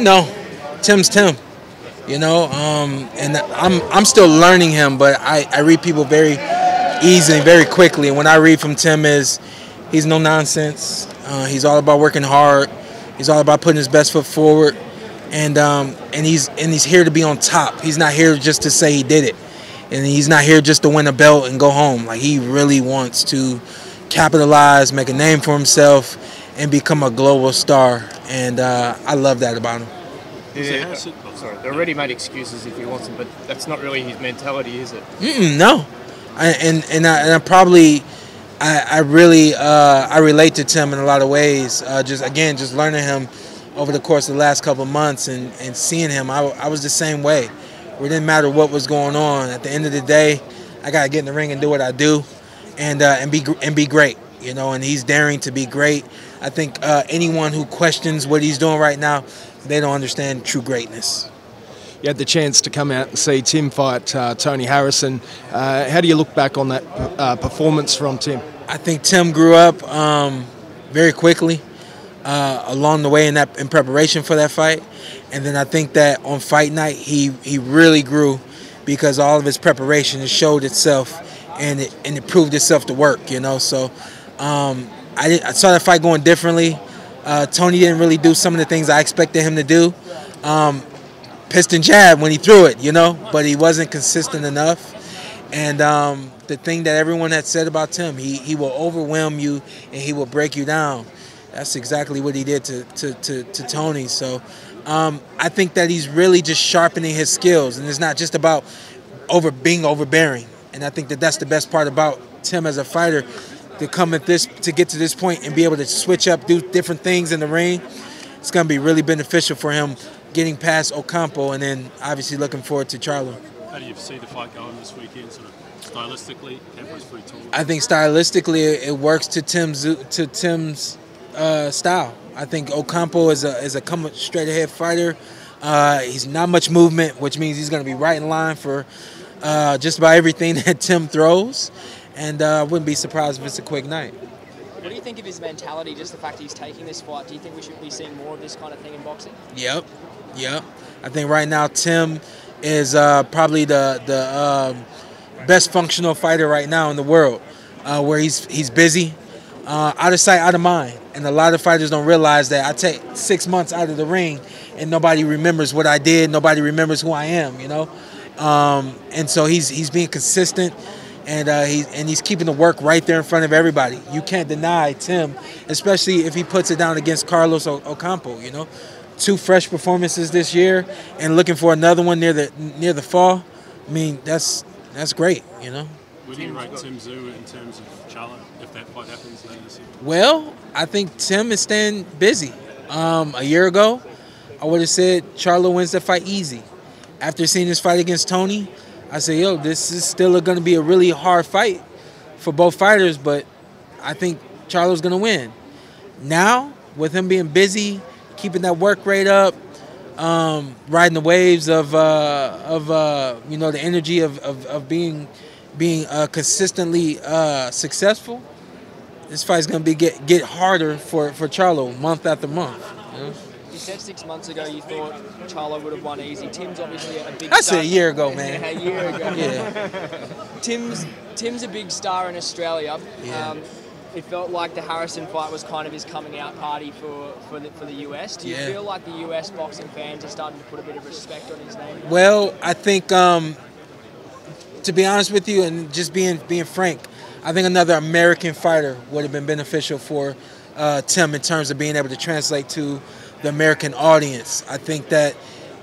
No, Tim's Tim. And I'm still learning him, but I read people very easy and very quickly. And when I read from Tim is he's no nonsense. He's all about working hard. He's all about putting his best foot forward, and he's here to be on top. He's not here just to say he did it, and he's not here just to win a belt and go home. Like, he really wants to capitalize, make a name for himself, and become a global star. And I love that about him. Yeah, sorry, the ready-made excuses if he wants them, but that's not really his mentality, is it? No, I probably I really I relate to Tim in a lot of ways. Just learning him over the course of the last couple of months and seeing him, I was the same way. It didn't matter what was going on. At the end of the day, I gotta get in the ring and do what I do, and be great. And he's daring to be great. I think anyone who questions what he's doing right now, they don't understand true greatness. You had the chance to come out and see Tim fight Tony Harrison. How do you look back on that performance from Tim? I think Tim grew up very quickly along the way in preparation for that fight, and then I think that on fight night he really grew because all of his preparation has showed itself and it proved itself to work. So I saw that fight going differently. Tony didn't really do some of the things I expected him to do. Piston jab when he threw it, but he wasn't consistent enough. And the thing that everyone had said about Tim, he will overwhelm you and he will break you down. That's exactly what he did to Tony. So I think that he's really just sharpening his skills, and it's not just about being overbearing. And I think that that's the best part about Tim as a fighter, to get to this point and be able to switch up, do different things in the ring. It's going to be really beneficial for him getting past Ocampo, and then obviously looking forward to Charlo. How do you see the fight going this weekend, sort of stylistically? Tempo's pretty tall. I think stylistically it works to Tim's style. I think Ocampo is a come straight ahead fighter. He's not much movement, which means he's going to be right in line for just about everything that Tim throws. And I wouldn't be surprised if it's a quick night. What do you think of his mentality, just the fact he's taking this fight? Do you think we should be seeing more of this kind of thing in boxing? Yep. I think right now Tim is probably the best functional fighter right now in the world, where he's busy, out of sight, out of mind. And a lot of fighters don't realize that I take 6 months out of the ring and nobody remembers what I did, nobody remembers who I am, and so he's being consistent. And he's keeping the work right there in front of everybody. You can't deny Tim, especially if he puts it down against Carlos Ocampo. 2 fresh performances this year, and looking for another one near the fall. I mean, that's great. Where do you rate Tim Tszyu in terms of Charlo if that fight happens later this year? Well, I think Tim is staying busy. A year ago, I would have said Charlo wins the fight easy. After seeing this fight against Tony, I say, this is still going to be a really hard fight for both fighters, but I think Charlo's going to win. Now, with him being busy, keeping that work rate up, riding the waves of the energy of being consistently successful, this fight's going to get harder for Charlo month after month. You said 6 months ago you thought Charlo would have won easy. Tim's obviously a big I star. said a year ago, man. A year ago. Yeah. Tim's a big star in Australia. Yeah. It felt like the Harrison fight was kind of his coming out party for the US. Do you feel like the US boxing fans are starting to put a bit of respect on his name? Well, I think, to be honest with you and just being frank, I think another American fighter would have been beneficial for Tim in terms of being able to translate to the American audience. I think that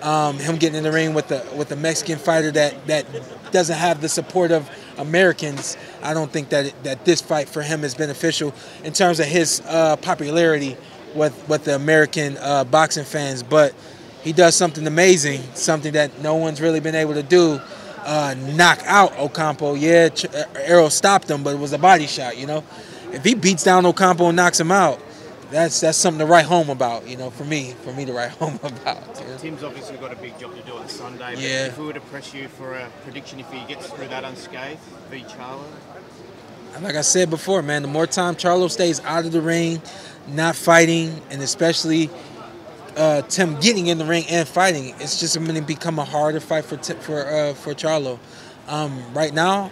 him getting in the ring with a Mexican fighter that doesn't have the support of Americans, I don't think that this fight for him is beneficial in terms of his popularity with the American boxing fans. But he does something amazing, something that no one's really been able to do. Knock out Ocampo. Yeah, Errol stopped him, but it was a body shot. If he beats down Ocampo and knocks him out, that's something to write home about, for me to write home about. Tim's obviously got a big job to do on Sunday, but if we were to press you for a prediction, if he gets through that unscathed, beat Charlo? Like I said before, man, the more time Charlo stays out of the ring, not fighting, and especially Tim getting in the ring and fighting, it's just going to become a harder fight for Charlo. Right now,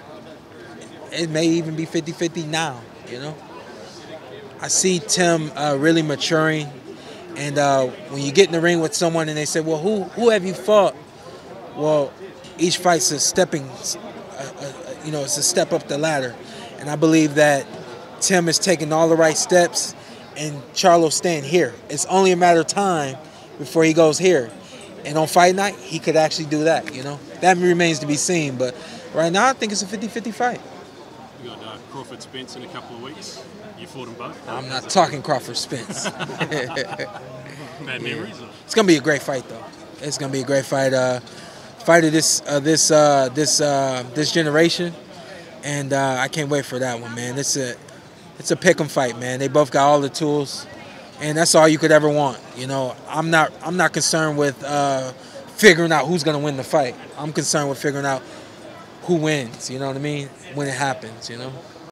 it may even be 50-50 now, you know. I see Tim really maturing, and when you get in the ring with someone and they say, well, who have you fought? Well, each fight's a stepping, it's a step up the ladder. And I believe that Tim is taking all the right steps and Charlo's staying here. It's only a matter of time before he goes here. And on fight night, he could actually do that, you know. That remains to be seen, but right now I think it's a 50-50 fight. You got Crawford Spence in a couple of weeks. You fought them both. I'm not talking Crawford Spence. Bad memories. It's gonna be a great fight, though. It's gonna be a great fight. Fight of this generation, and I can't wait for that one, man. It's a pick'em fight, man. They both got all the tools, and that's all you could ever want. You know, I'm not concerned with figuring out who's gonna win the fight. I'm concerned with figuring out who wins. You know what I mean? When it happens, you know.